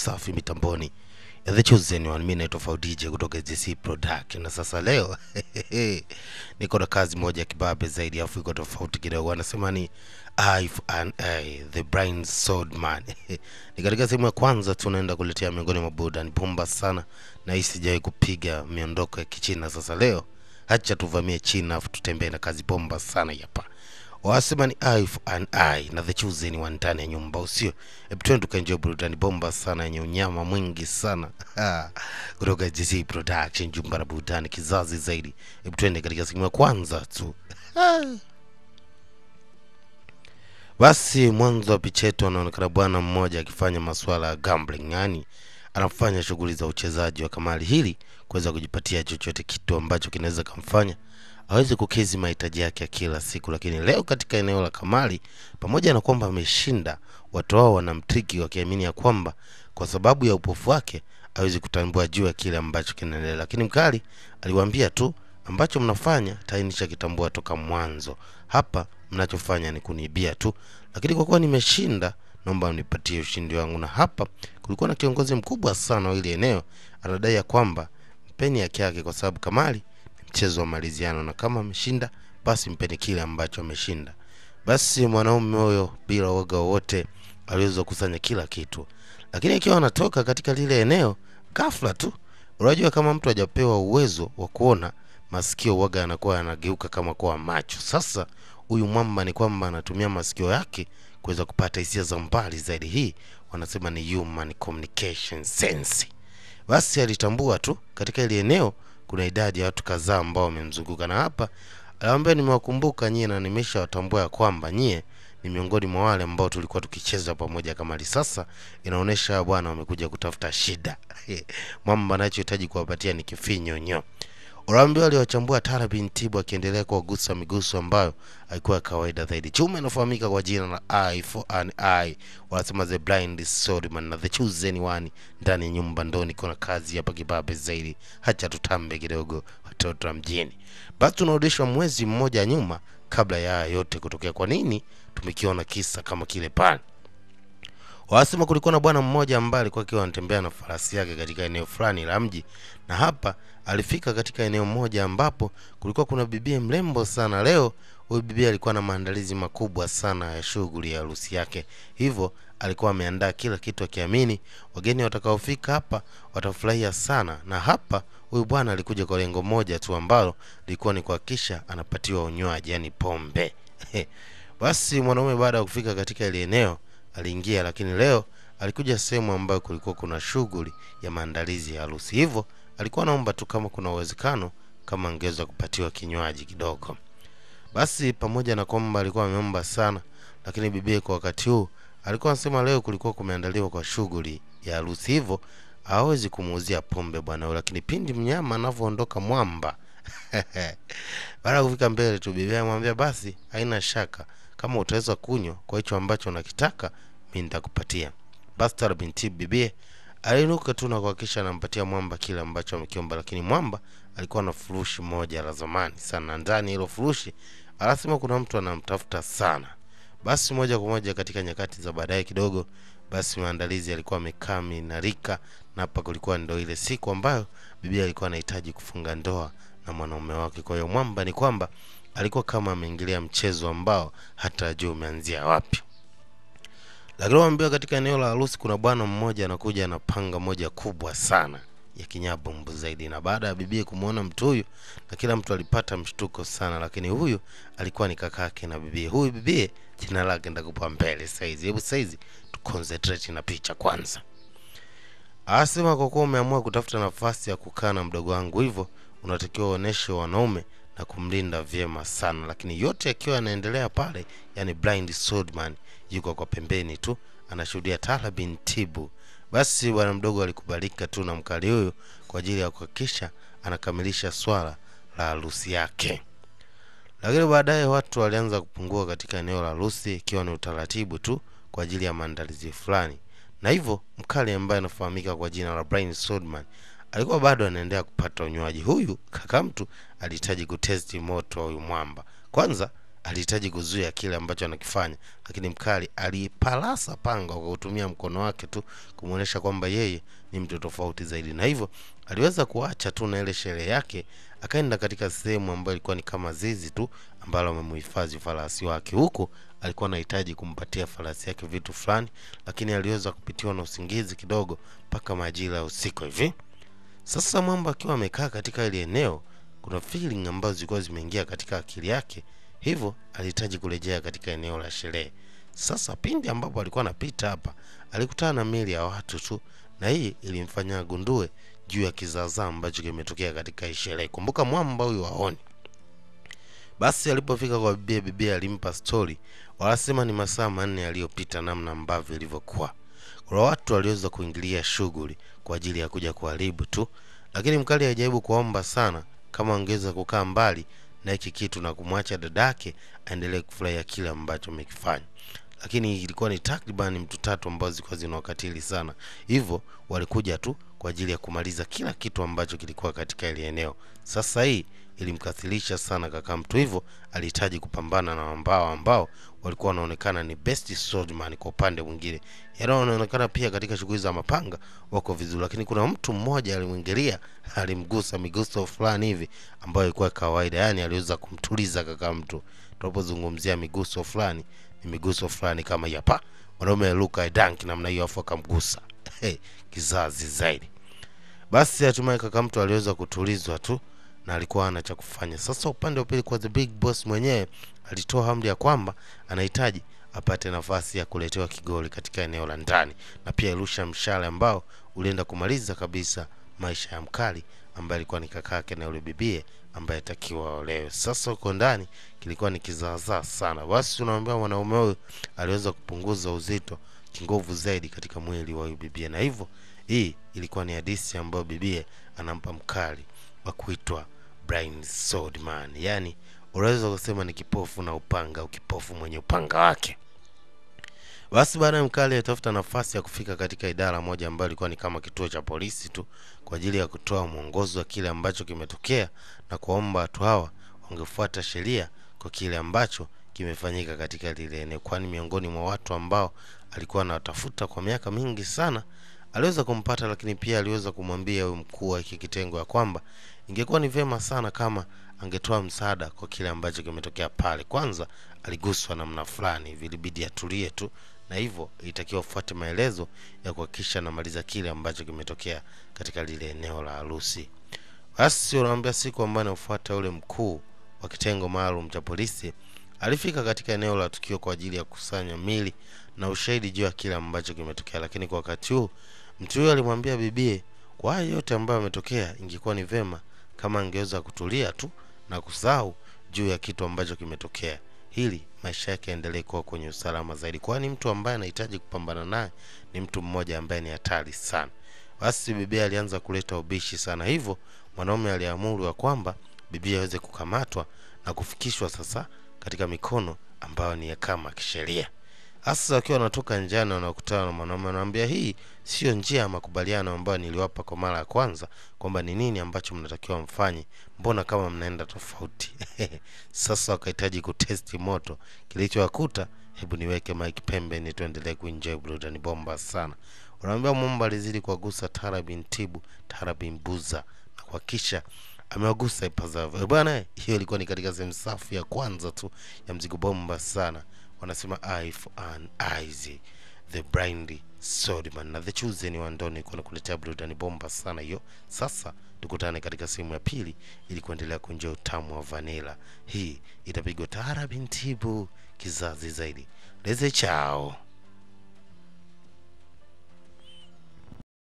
safi mitamboni ya The Chosen One. Mimi naitwa DJ kutoka GC Production. Na sasa leo niko na kazi moja ya kibabe zaidi, afu iko tofauti kidogo. Wanasema ni Eye for an Eye, The Blind Swordman. Ni katika sehemu ya kwanza tunaenda kuletea miongoni mwa burudani bomba sana, na hii sijawahi kupiga miondoko ya Kichina. Sasa leo acha tuvamie China afu tutembee na kazi bomba sana hapa. Wasema ni Eye for an Eye na The Chosen One ndani ya nyumba, usio. Hebu twende tukaenjoy burudani bomba sana yenye unyama mwingi sana. Kutoka GC Production, jumba la burudani kizazi zaidi. Hebu twende katika sehemu ya kwanza tu. Basi mwanzo wa picha yetu anaonekana bwana mmoja akifanya masuala ya gambling, yani anafanya shughuli za uchezaji wa kamari hili kuweza kujipatia chochote kitu ambacho kinaweza kumfanya aweze kukidhi mahitaji yake ya kila siku. Lakini leo katika eneo la kamari, pamoja na kwamba ameshinda, watu wao wanamtriki wakiamini ya kwamba kwa sababu ya upofu wake hawezi kutambua juu ya kile ambacho kinaendelea. Lakini mkali aliwaambia tu, ambacho mnafanya tayari nishakitambua toka mwanzo. Hapa mnachofanya ni kunibia tu. Lakini kwa kuwa nimeshinda, naomba mnipatie ushindi wangu. Na hapa kulikuwa na kiongozi mkubwa sana wa ile eneo, anadai ya kwamba mpeni haki yake kwa sababu kamari ni mchezo wa maliziano, na kama ameshinda basi mpeni kile ambacho ameshinda. Basi mwanaume huyo bila woga wote aliweza kusanya kila kitu. Lakini akiwa anatoka katika lile eneo, ghafla tu, unajua kama mtu hajapewa uwezo wa kuona, masikio waga yanakuwa yanageuka kama kwa macho. Sasa huyu mwamba ni kwamba anatumia masikio yake kuweza kupata hisia za mbali zaidi. Hii wanasema ni human communication sense. Basi alitambua tu katika ile eneo kuna idadi ya watu kadhaa ambao wamemzunguka, na hapa aliwaambia nimewakumbuka nyie na nimeshawatambua ya kwamba nyie ni miongoni mwa wale ambao tulikuwa tukicheza pamoja kamari. Sasa inaonesha bwana wamekuja kutafuta shida. Mwamba anachohitaji kuwapatia ni kifinyonyo. Uraambia aliwachambua Tara bin Tibu akiendelea kuwagusa miguso ambayo haikuwa kawaida zaidi. Chuma inafahamika kwa jina la Eye for an Eye, wanasema The Blind Swordman na The Chosen One ndani ya nyumba. Ndoni kuna kazi hapa kibabe zaidi. Hacha tutambe kidogo watoto wa mjini. Basi tunarudishwa mwezi mmoja nyuma kabla ya yote kutokea. Kwa nini tumekiona kisa kama kile pale? Wasema kulikuwa na bwana mmoja ambaye alikuwa akiwa anatembea na farasi yake katika eneo fulani la mji, na hapa alifika katika eneo moja ambapo kulikuwa kuna bibi mrembo sana. Leo huyu bibi alikuwa na maandalizi makubwa sana ya shughuli ya harusi yake, hivyo alikuwa ameandaa kila kitu akiamini wageni watakaofika hapa watafurahia sana. Na hapa huyu bwana alikuja kwa lengo moja tu ambalo lilikuwa ni kuhakikisha anapatiwa unywaji, yani pombe. Basi mwanaume baada ya kufika katika ile eneo aliingia, lakini leo alikuja sehemu ambayo kulikuwa kuna shughuli ya maandalizi ya harusi, hivyo alikuwa anaomba tu kama kuna uwezekano kama angeweza kupatiwa kinywaji kidogo. Basi pamoja na kwamba alikuwa ameomba sana, lakini bibi kwa wakati huu alikuwa anasema leo kulikuwa kumeandaliwa kwa shughuli ya harusi, hivyo hawezi kumuuzia pombe bwana. Lakini pindi mnyama anavyoondoka mwamba baada ya kufika mbele tu, bibi anamwambia basi haina shaka, kama utaweza kunywa kwa hicho ambacho unakitaka mimi nitakupatia. Basi Tara binti bibi alinuka tu na kuhakikisha anampatia mwamba kile ambacho amekiomba. Lakini mwamba alikuwa na furushi moja la zamani sana. Ndani hilo furushi anasema kuna mtu anamtafuta sana. Basi moja kwa moja katika nyakati za baadaye kidogo, basi maandalizi yalikuwa yamekamilika, na hapa kulikuwa ndio ile siku ambayo bibi alikuwa anahitaji kufunga ndoa na mwanaume wake. Kwa hiyo mwamba ni kwamba alikuwa kama ameingilia mchezo ambao hata hajui umeanzia wapi. Lakini waambiwa katika eneo la harusi kuna bwana mmoja anakuja na panga moja kubwa sana ya kinyabumbu zaidi. Na baada ya bibi kumuona mtu huyu, na kila mtu alipata mshtuko sana, lakini huyu alikuwa ni kakake na bibi. Huyu bibi jina lake ndakupa mbele saizi. Hebu saizi tu concentrate na picha kwanza. Asema kwa kuwa umeamua kutafuta nafasi ya kukaa na mdogo wangu, hivyo unatakiwa uoneshe wanaume na kumlinda vyema sana. Lakini yote akiwa yanaendelea pale, yani Blind Swordman yuko kwa pembeni tu anashuhudia Tara bin Tibu. Basi bwana mdogo alikubalika tu na mkali huyu kwa ajili ya kuhakikisha anakamilisha swala la harusi yake. Lakini baadaye watu walianza kupungua katika eneo la harusi, ikiwa ni utaratibu tu kwa ajili ya maandalizi fulani. Na hivyo mkali ambaye anafahamika kwa jina la Blind Swordman alikuwa bado anaendelea kupata unywaji. Huyu kaka mtu alihitaji kutesti moto wa huyu mwamba. Kwanza alihitaji kuzuia kile ambacho anakifanya, lakini mkali alipalasa panga kwa kutumia mkono wake tu kumuonesha kwamba yeye ni mtu tofauti zaidi, na hivyo aliweza kuacha tu na ile sherehe yake, akaenda katika sehemu ambayo ilikuwa ni kama zizi tu ambalo amemhifadhi farasi wake. Huko alikuwa anahitaji kumpatia farasi yake vitu fulani, lakini aliweza kupitiwa na usingizi kidogo mpaka majira ya usiku hivi. Sasa Mwamba akiwa amekaa katika ile eneo, kuna feeling ambazo zilikuwa zimeingia katika akili yake, hivyo alihitaji kurejea katika eneo la sherehe. Sasa pindi ambapo alikuwa anapita hapa, alikutana na mili ya watu tu, na hii ilimfanya agundue juu ya kizaazaa ambacho kimetokea katika sherehe. Kumbuka Mwamba huyu waoni. Basi alipofika kwa bibi alimpa story, wanasema ni masaa 4 yaliyopita namna ambavyo ilivyokuwa. Kuna watu waliweza kuingilia shughuli kwa ajili ya kuja kuharibu tu, lakini mkali alijaribu kuomba sana kama angeweza kukaa mbali na hiki kitu na kumwacha dadake aendelee kufurahia kile ambacho amekifanya. Lakini ilikuwa ni takriban mtu 3 ambao zilikuwa zinawakatili sana, hivyo walikuja tu kwa ajili ya kumaliza kila kitu ambacho kilikuwa katika ile eneo. Sasa hii ilimkathilisha sana kaka mtu, hivyo alihitaji kupambana na ambao walikuwa wanaonekana ni best swordman kwa upande mwingine. Yao wanaonekana pia katika shughuli za mapanga wako vizuri, lakini kuna mtu mmoja alimwingilia, alimgusa miguso fulani hivi ambayo ilikuwa kawaida, yani aliweza kumtuliza kaka mtu. Tunapozungumzia miguso fulani, ni miguso fulani kama hapa, wanaume Luka Dank namna hiyo, afu akamgusa. Kizazi zaidi. Basi hatimaye kaka mtu aliweza kutulizwa tu na alikuwa ana cha kufanya. Sasa upande wa pili kwa the big boss mwenyewe alitoa amri ya kwamba anahitaji apate nafasi ya kuletewa kigoli katika eneo la ndani, na pia irusha mshale ambao ulienda kumaliza kabisa maisha ya mkali ambaye alikuwa ni kakake na yule bibie ambaye atakiwa olewe. Sasa huko ndani kilikuwa ni kizaazaa sana. Basi tunaambia mwanaume huyu aliweza kupunguza uzito kingovu zaidi katika mwili wa bibie, na hivyo hii ilikuwa ni hadithi ambayo bibie anampa mkali wa kuitwa Blind Swordman, yani unaweza kusema ni kipofu na upanga, ukipofu mwenye upanga wake. Basi baada ya mkali atafuta nafasi ya kufika katika idara moja ambayo ilikuwa ni kama kituo cha polisi tu kwa ajili ya kutoa mwongozo wa kile ambacho kimetokea na kuomba watu hawa wangefuata sheria kwa kile ambacho kimefanyika katika lile eneo, kwani miongoni mwa watu ambao alikuwa anatafuta kwa miaka mingi sana aliweza kumpata, lakini pia aliweza kumwambia huyo mkuu wa kitengo ya kwamba ingekuwa ni vyema sana kama angetoa msaada kwa kile ambacho kimetokea pale. Kwanza aliguswa namna fulani, vilibidi atulie tu, na hivyo ilitakiwa ufuate maelezo ya kuhakikisha anamaliza kile ambacho kimetokea katika lile eneo la harusi. Basi unaambia siku ambayo inafuata ule mkuu wa kitengo maalum cha polisi alifika katika eneo la tukio kwa ajili ya kukusanya mili na ushahidi juu ya kile ambacho kimetokea, lakini kwa wakati huu mtu huyo alimwambia bibie kwa yote ambayo yametokea ingekuwa ni vema kama angeweza kutulia tu na kusahau juu ya kitu ambacho kimetokea, hili maisha yake yaendelee kuwa kwenye usalama zaidi, kwani mtu ambaye anahitaji kupambana naye ni mtu mmoja ambaye ni hatari sana. Basi bibie alianza kuleta ubishi sana, hivyo mwanaume aliamuru kwamba bibie aweze kukamatwa na kufikishwa sasa katika mikono ambayo ni ya kama kisheria. Hasa akiwa anatoka njiani wanakutana na mwanaume, anamwambia hii sio njia ya makubaliano ambayo niliwapa kwa mara ya kwanza kwamba ni nini ambacho mnatakiwa mfanye, mbona kama mnaenda tofauti? Sasa wakahitaji kutesti moto. Kilichowakuta, hebu niweke mic pembeni tuendelee kuenjoy burudani bomba sana. Wanaambia Mwamba alizidi kugusa Tarabin Tibu, Tarabin Buza na kuhakikisha amewagusa ipasavyo. Bwana, hiyo ilikuwa ni katika sehemu safi ya kwanza tu ya mzigo bomba sana. Wanasema eye for an eye, the Blind Swordman na the chosen one ndio nilikuwa nakuletea burudani bomba sana hiyo. Sasa tukutane katika sehemu ya pili ili kuendelea kuenjoy utamu wa vanilla. Hii itapigwa Tarabin Tibu kizazi zaidi. Leze chao.